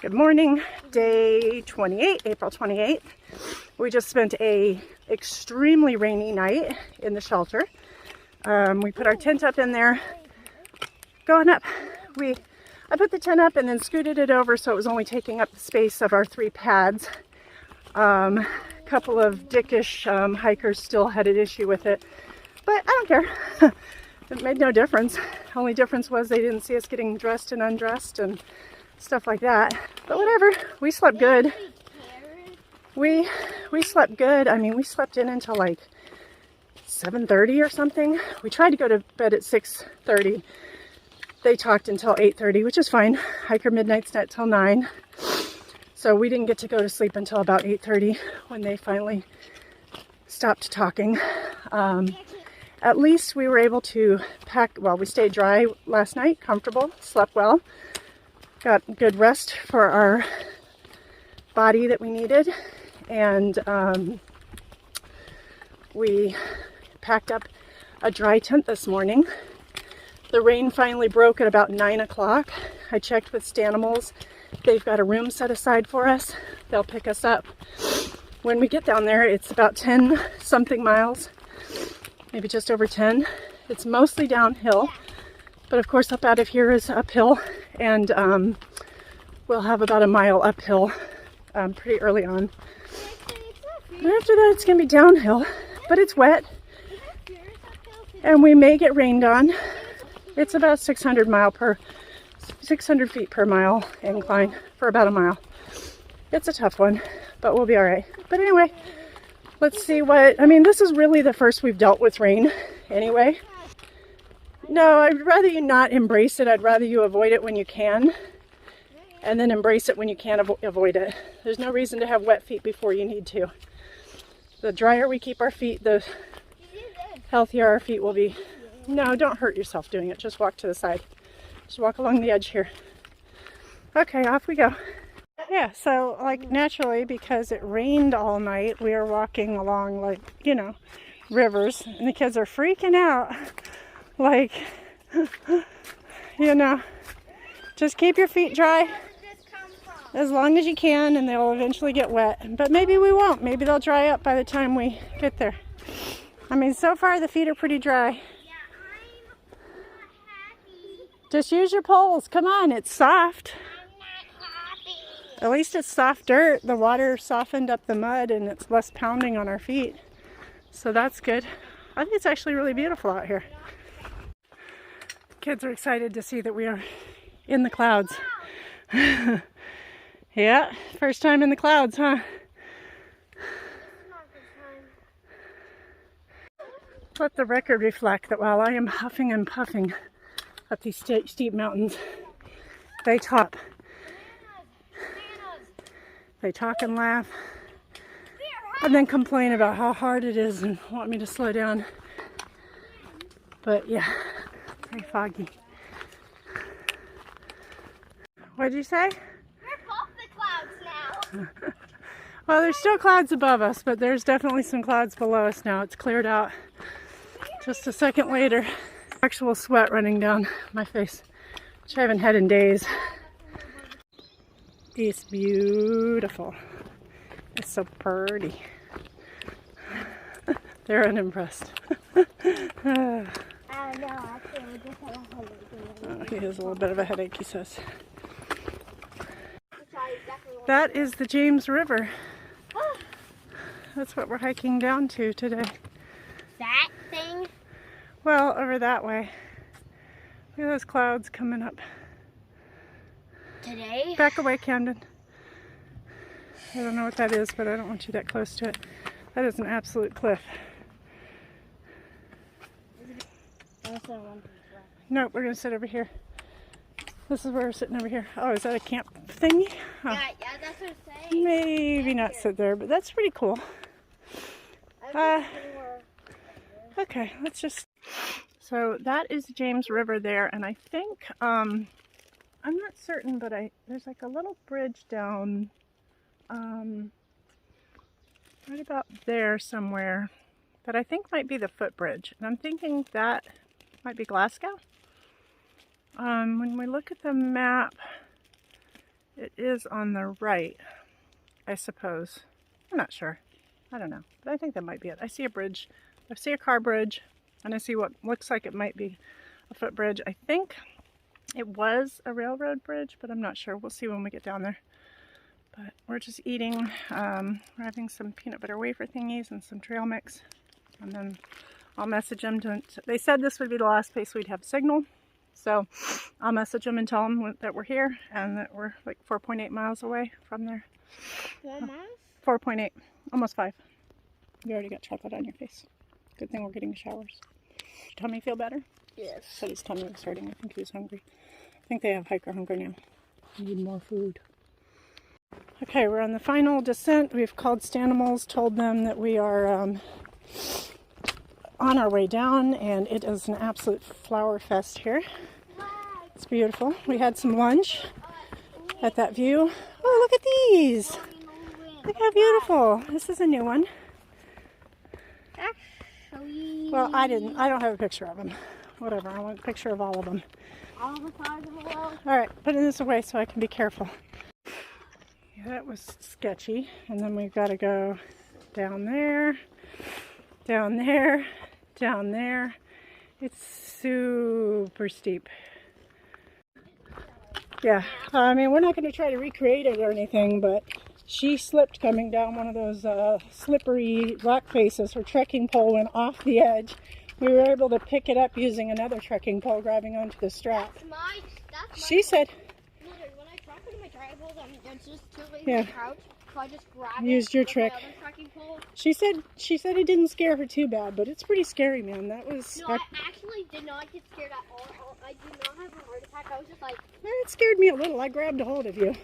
Good morning, day 28, April 28th. We just spent a extremely rainy night in the shelter. We put our tent up in there. Going up. I put the tent up and then scooted it over so it was only taking up the space of our 3 pads. A couple of dickish hikers still had an issue with it, but I don't care. It made no difference. Only difference was they didn't see us getting dressed and undressed and stuff like that. But whatever, we slept good. We slept good. I mean, we slept in until like 7:30 or something. We tried to go to bed at 6:30. They talked until 8:30, which is fine. Hiker midnight's not till 9. So we didn't get to go to sleep until about 8:30 when they finally stopped talking. At least we were able to pack, well, we stayed dry last night, comfortable, slept well. Got good rest for our body that we needed, and we packed up a dry tent this morning. The rain finally broke at about 9 o'clock. I checked with Stanimals. They've got a room set aside for us. They'll pick us up. When we get down there, it's about 10 something miles, maybe just over 10. It's mostly downhill, but of course up out of here is uphill, and we'll have about a mile uphill pretty early on. And after that it's gonna be downhill, but it's wet and we may get rained on. It's about 600 feet per mile incline for about a mile. It's a tough one, but we'll be all right. But anyway, let's see what, I mean, this is really the first we've dealt with rain anyway. No, I'd rather you not embrace it. I'd rather you avoid it when you can, and then embrace it when you can't avoid it. There's no reason to have wet feet before you need to. The drier we keep our feet, the healthier our feet will be. No, don't hurt yourself doing it. Just walk to the side. Just walk along the edge here. Okay, off we go. Yeah, so like naturally, because it rained all night, we are walking along like, you know, rivers, and the kids are freaking out. Like, you know, just keep your feet dry as long as you can, and they'll eventually get wet. But maybe we won't. Maybe they'll dry up by the time we get there. I mean, so far the feet are pretty dry. Just use your poles. Come on, it's soft. At least it's soft dirt. The water softened up the mud and it's less pounding on our feet. So that's good. I think it's actually really beautiful out here. Kids are excited to see that we are in the clouds. Yeah, first time in the clouds, huh? Let the record reflect that while I am huffing and puffing up these steep mountains, they talk. They talk and laugh, and then complain about how hard it is and want me to slow down. But yeah, very foggy. What did you say? We're above the clouds now. Well, there's still clouds above us, but there's definitely some clouds below us now. It's cleared out. Just a second later, actual sweat running down my face, which I haven't had in days. It's beautiful. It's so pretty. They're unimpressed. Oh, he has a little bit of a headache, he says. That is the James River. That's what we're hiking down to today. That thing? Well, over that way. Look at those clouds coming up. Today? Back away, Camden. I don't know what that is, but I don't want you that close to it. That is an absolute cliff. Nope, we're going to sit over here. This is where we're sitting over here. Oh, is that a camp thingy? Oh. Yeah, that's what I'm saying. Maybe not sit there, but that's pretty cool. Okay, let's just... So that is the James River there, and I think, I'm not certain, but there's like a little bridge down, right about there somewhere, that I think might be the footbridge. And I'm thinking that might be Glasgow. When we look at the map, It is on the right, I suppose. I'm not sure. I don't know. But I think that might be it. I see a bridge. I see a car bridge. And I see what looks like it might be a footbridge. I think it was a railroad bridge, but I'm not sure. We'll see when we get down there. But we're just eating. We're having some peanut butter wafer thingies and some trail mix. And then I'll message them. They said this would be the last place we'd have signal. So I'll message them and tell them that we're here and that we're like 4.8 miles away from there. 4 miles? 4.8. Almost 5. You already got chocolate on your face. Good thing we're getting showers. Does your tummy feel better? Yes. Said his tummy was hurting. I think he was hungry. I think they have hiker hunger now. Need more food. Okay, we're on the final descent. We've called Stanimals, told them that we are on our way down, and it is an absolute flower fest here. It's beautiful. We had some lunch at that view. Oh, look at these. Look how beautiful. This is a new one. Actually, well, I don't have a picture of them. Whatever, I want a picture of all of them. All the flowers in the world. All right, putting this away so I can be careful. Yeah, that was sketchy. And then we've got to go down there, down there, down there. It's super steep. Yeah, I mean, we're not going to try to recreate it or anything, but she slipped coming down one of those slippery rock faces. Her trekking pole went off the edge. We were able to pick it up using another trekking pole, grabbing onto the strap. That's my She said, when I drop into my tripod, it's just too late yeah, to crouch, so I just grab used it your with trick. my other trekking pole. She said it didn't scare her too bad, but it's pretty scary, man. That was. No, I actually did not get scared at all. I did not have a heart attack. I was just like. It scared me a little. I grabbed a hold of you.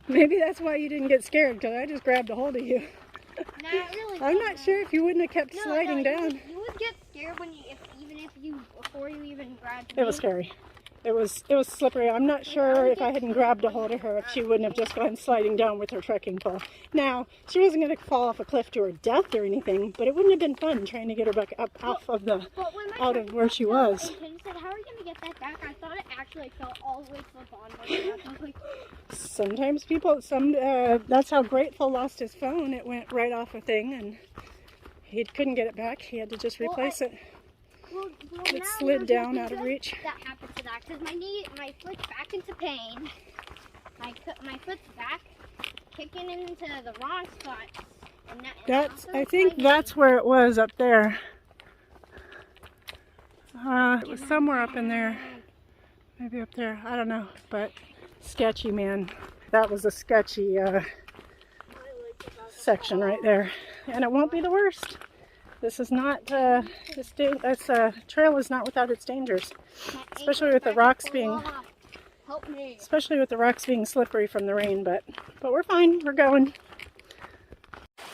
Maybe that's why you didn't get scared, because I just grabbed a hold of you. Not really. I'm not sure if you wouldn't have kept sliding down. You would get scared when before you even grabbed me. It was scary. It was slippery. I'm not sure if I hadn't grabbed a hold of her, if she wouldn't have just gone sliding down with her trekking pole. Now, she wasn't going to fall off a cliff to her death or anything, but it wouldn't have been fun trying to get her back up out of where she was. And Ken said, "How are you going to get that back?" I thought it actually fell all the way to the bottom of the I was like, sometimes people, that's how Grateful lost his phone. It went right off a thing, and he couldn't get it back. He had to just replace it. Well, It slid down out of reach. That happened to that because my foot's back into pain. My foot's back kicking into the wrong spot. I think that's where it was up there. It was somewhere up in there. Maybe up there. I don't know. But sketchy, man. That was a sketchy section right there. And it won't be the worst. This is not, this trail is not without its dangers. Especially with the rocks being slippery from the rain, but we're fine. We're going.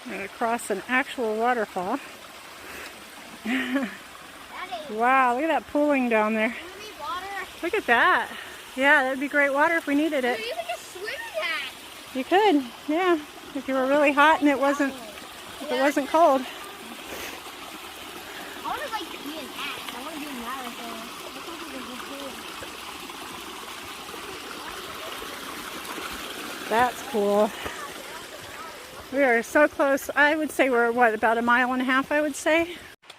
We're going to cross an actual waterfall. Wow, look at that pooling down there. Look at that. Yeah, that'd be great water if we needed it. You could just swim in that. You could, yeah. If you were really hot and it wasn't cold. I want to like be an ass. I want to be in that right there. That sounds like a good pool. That's cool. We are so close. I would say we're, about 1.5 miles, I would say.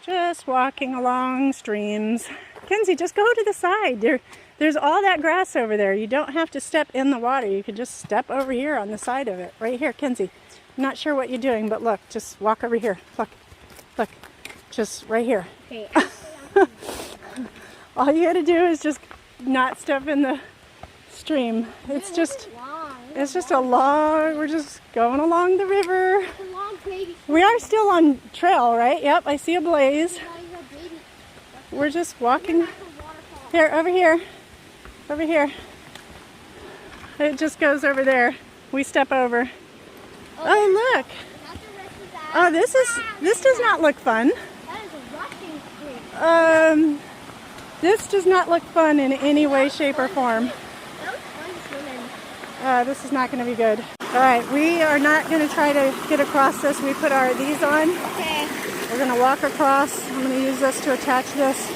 Just walking along streams. Kenzie, just go to the side. There's all that grass over there. You don't have to step in the water. You can just step over here on the side of it. Right here, Kenzie. I'm not sure what you're doing, but look, just walk over here. Look, just right here. Okay. All you gotta do is just not step in the stream. It's just a long, we're just going along the river. We are still on trail, right? Yep, I see a blaze. We're just walking. Here, over here. Over here. It just goes over there. We step over. Oh, look. Oh, this does not look fun. That is a rushing stream. This does not look fun in any way, shape, or form. That was fun swimming. This is not going to be good. All right, we are not going to try to get across this. We put these on. Okay. We're going to walk across. I'm going to use this to attach this.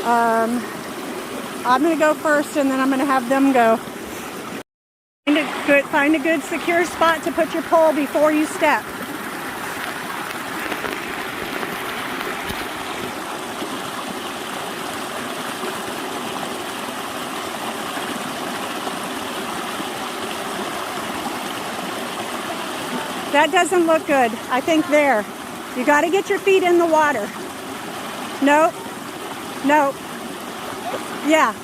I'm going to go first, and then I'm going to have them go. I'm going to Good. Find a good secure spot to put your pole before you step. That doesn't look good. I think there. You got to get your feet in the water. Nope. Nope. Yeah.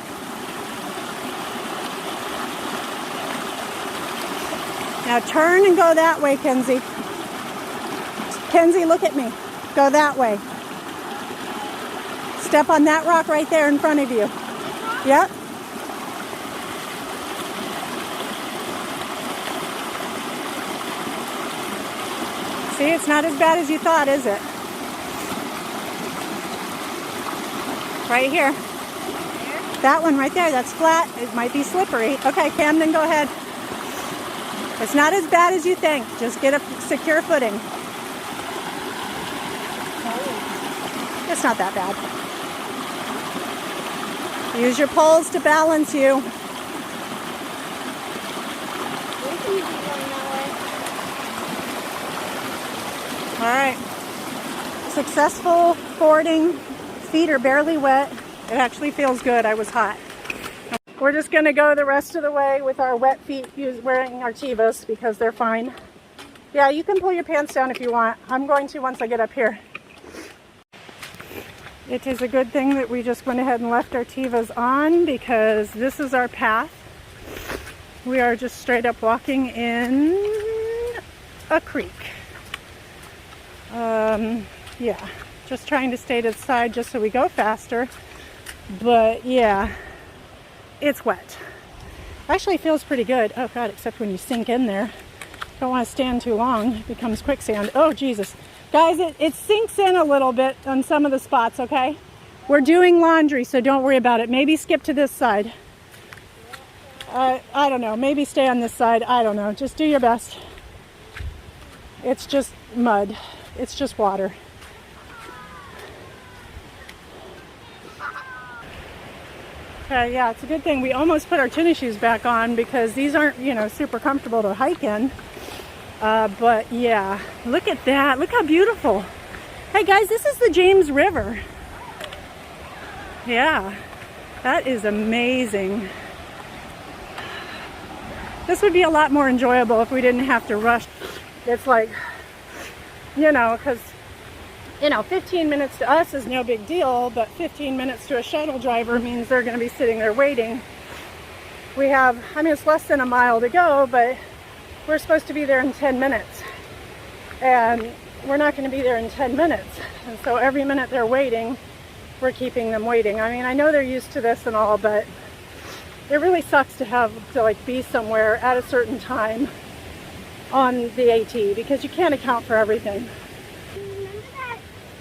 Now turn and go that way, Kenzie. Kenzie, look at me. Go that way. Step on that rock right there in front of you. Yep. See, it's not as bad as you thought, is it? Right here. That one right there, that's flat. It might be slippery. Okay, Camden, go ahead. It's not as bad as you think. Just get a secure footing. It's not that bad. Use your poles to balance you. All right. Successful fording. Feet are barely wet. It actually feels good. I was hot. We're just going to go the rest of the way with our wet feet wearing our Tevas because they're fine. Yeah, you can pull your pants down if you want. I'm going to once I get up here. It is a good thing that we just went ahead and left our Tevas on because this is our path. We are just straight up walking in a creek. Yeah, just trying to stay to the side just so we go faster. But yeah, it's wet. Actually feels pretty good. Oh God, except when you sink in there. Don't want to stand too long. It becomes quicksand. Oh Jesus. Guys, it sinks in a little bit on some of the spots, okay? We're doing laundry, so don't worry about it. Maybe skip to this side. I don't know. Maybe stay on this side. I don't know. Just do your best. It's just mud. It's just water. Okay, yeah, it's a good thing we almost put our tennis shoes back on because these aren't, you know, super comfortable to hike in. But yeah, look at that. Look how beautiful. Hey guys, this is the James River. Yeah, that is amazing. This would be a lot more enjoyable if we didn't have to rush. It's like, you know, because, you know, 15 minutes to us is no big deal, but 15 minutes to a shuttle driver means they're going to be sitting there waiting. We have, I mean, it's less than a mile to go, but we're supposed to be there in 10 minutes. And we're not going to be there in 10 minutes. And so every minute they're waiting, we're keeping them waiting. I mean, I know they're used to this and all, but it really sucks to have to like be somewhere at a certain time on the AT because you can't account for everything.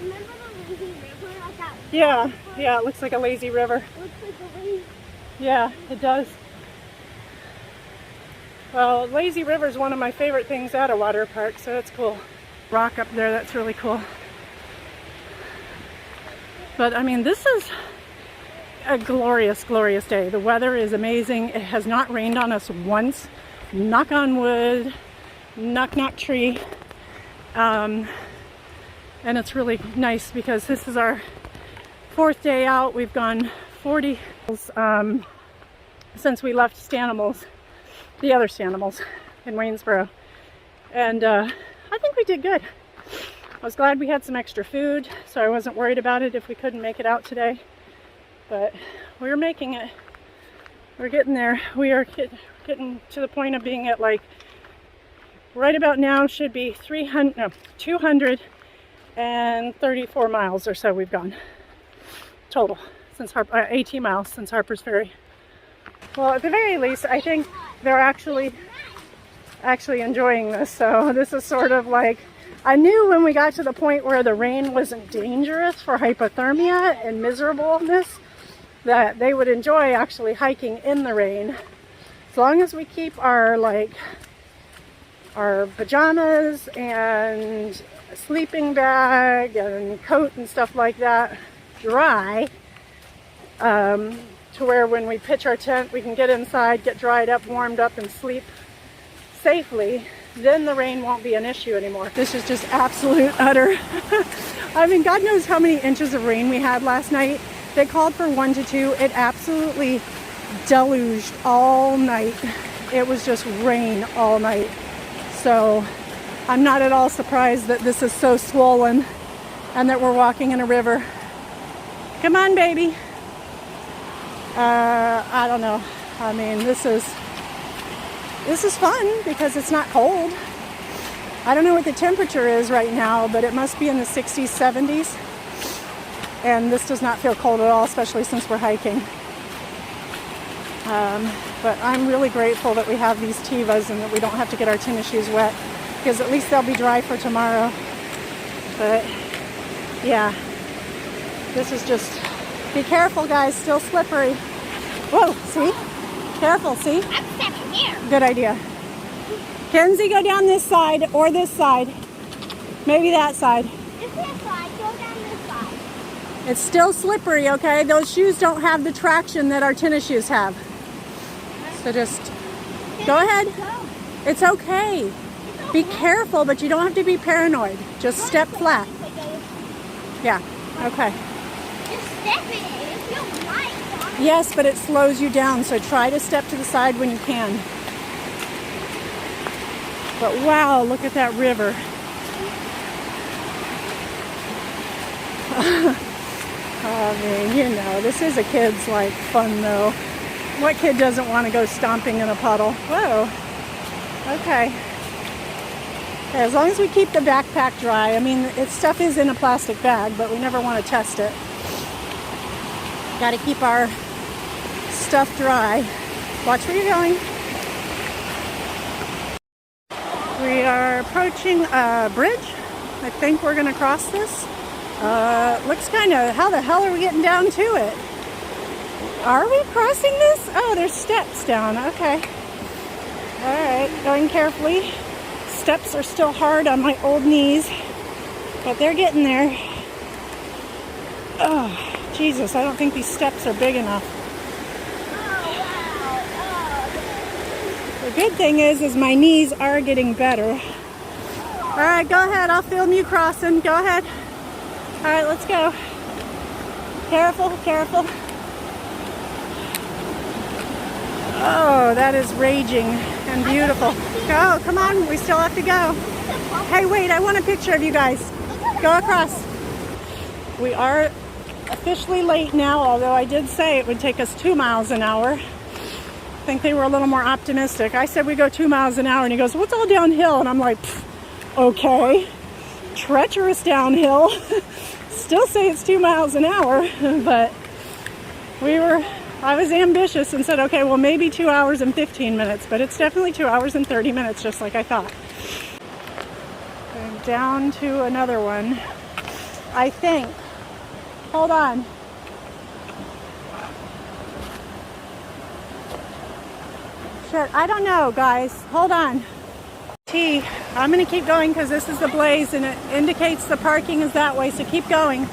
Remember the lazy river? Like that? Yeah, yeah, it looks like a lazy river. It looks like a lazy. Yeah, it does. Well, lazy river is one of my favorite things at a water park, so it's cool. Rock up there, that's really cool. But I mean, this is a glorious, glorious day. The weather is amazing. It has not rained on us once. Knock on wood, knock knock tree. And it's really nice because this is our 4th day out. We've gone 40 since we left Stanimals, the other Stanimals in Waynesboro. And I think we did good. I was glad we had some extra food, so I wasn't worried about it if we couldn't make it out today. But we're making it. We're getting there. We are getting to the point of being at like, right about now should be 234 miles or so we've gone total since 18 miles since Harpers Ferry. Well, at the very least, I think they're actually enjoying this. So this is sort of like, I knew when we got to the point where the rain wasn't dangerous for hypothermia and miserableness that they would enjoy actually hiking in the rain. As long as we keep our pajamas and a sleeping bag and coat and stuff like that dry, to where when we pitch our tent we can get inside, get dried up, warmed up, and sleep safely, then the rain won't be an issue anymore. This is just absolute utter. I mean, God knows how many inches of rain we had last night. They called for 1 to 2. It absolutely deluged all night. It was just rain all night. So I'm not at all surprised that this is so swollen and that we're walking in a river. Come on, baby. I don't know. I mean, this is fun because it's not cold. I don't know what the temperature is right now, but it must be in the 60s, 70s. And this does not feel cold at all, especially since we're hiking. But I'm really grateful that we have these Tevas and that we don't have to get our tennis shoes wet, because at least they'll be dry for tomorrow. But yeah, this is just, be careful guys, still slippery. Whoa, see? Careful, see? I'm stepping here. Good idea. Kenzie, go down this side or this side. Maybe that side. This side, go down this side. It's still slippery, okay? Those shoes don't have the traction that our tennis shoes have. So just go ahead. It's okay. Be careful, but you don't have to be paranoid. Just step flat. Yeah, okay. Just step in it. It feels light. Yes, but it slows you down, so try to step to the side when you can. But wow, look at that river. I mean, you know, this is a kid's like fun though. What kid doesn't want to go stomping in a puddle? Whoa. Okay. As long as we keep the backpack dry. I mean, stuff is in a plastic bag, but we never want to test it. Got to keep our stuff dry. Watch where you're going. We are approaching a bridge. I think we're going to cross this. Looks kind of, how the hell are we getting down to it? Are we crossing this? Oh, there's steps down. Okay. All right, going carefully. Steps are still hard on my old knees, but they're getting there. Oh, Jesus, I don't think these steps are big enough. The good thing is my knees are getting better. All right, go ahead. I'll film you crossing. Go ahead. All right, let's go. Careful, careful. Oh, that is raging and beautiful. Go, come on. We still have to go. Hey, wait, I want a picture of you guys. Go across. We are officially late now, although I did say it would take us 2 miles an hour. I think they were a little more optimistic. I said we go 2 miles an hour, and he goes, well, it's all downhill. And I'm like, okay, treacherous downhill. Still say it's 2 miles an hour, but I was ambitious and said, okay, well, maybe 2 hours and 15 minutes, but it's definitely 2 hours and 30 minutes, just like I thought. Going down to another one, I think. Hold on. Shit, I don't know, guys. Hold on. I'm going to keep going because this is the blaze and it indicates the parking is that way, so keep going.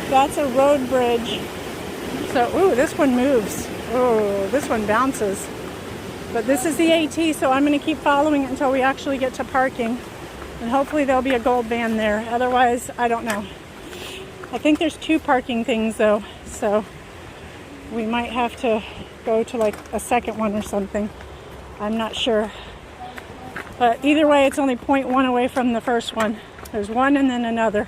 That's a road bridge. So, ooh, this one moves. Oh, this one bounces. But this is the AT, so I'm going to keep following it until we actually get to parking. And hopefully there'll be a gold van there. Otherwise, I don't know. I think there's 2 parking things though, so we might have to go to like a second one or something. I'm not sure. But either way, it's only 0.1 away from the first one. There's one and then another.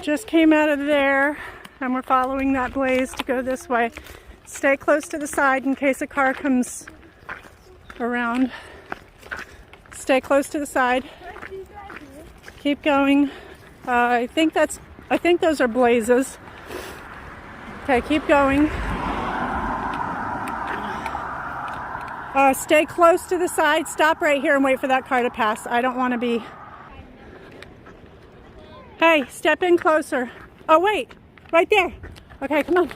Just came out of there and we're following that blaze to go this way. Stay close to the side in case a car comes around. Stay close to the side. Keep going. I think those are blazes. Okay, keep going. Stay close to the side. Stop right here and wait for that car to pass. I don't want to be... Hey, step in closer. Oh, wait. Right there. Okay, come on.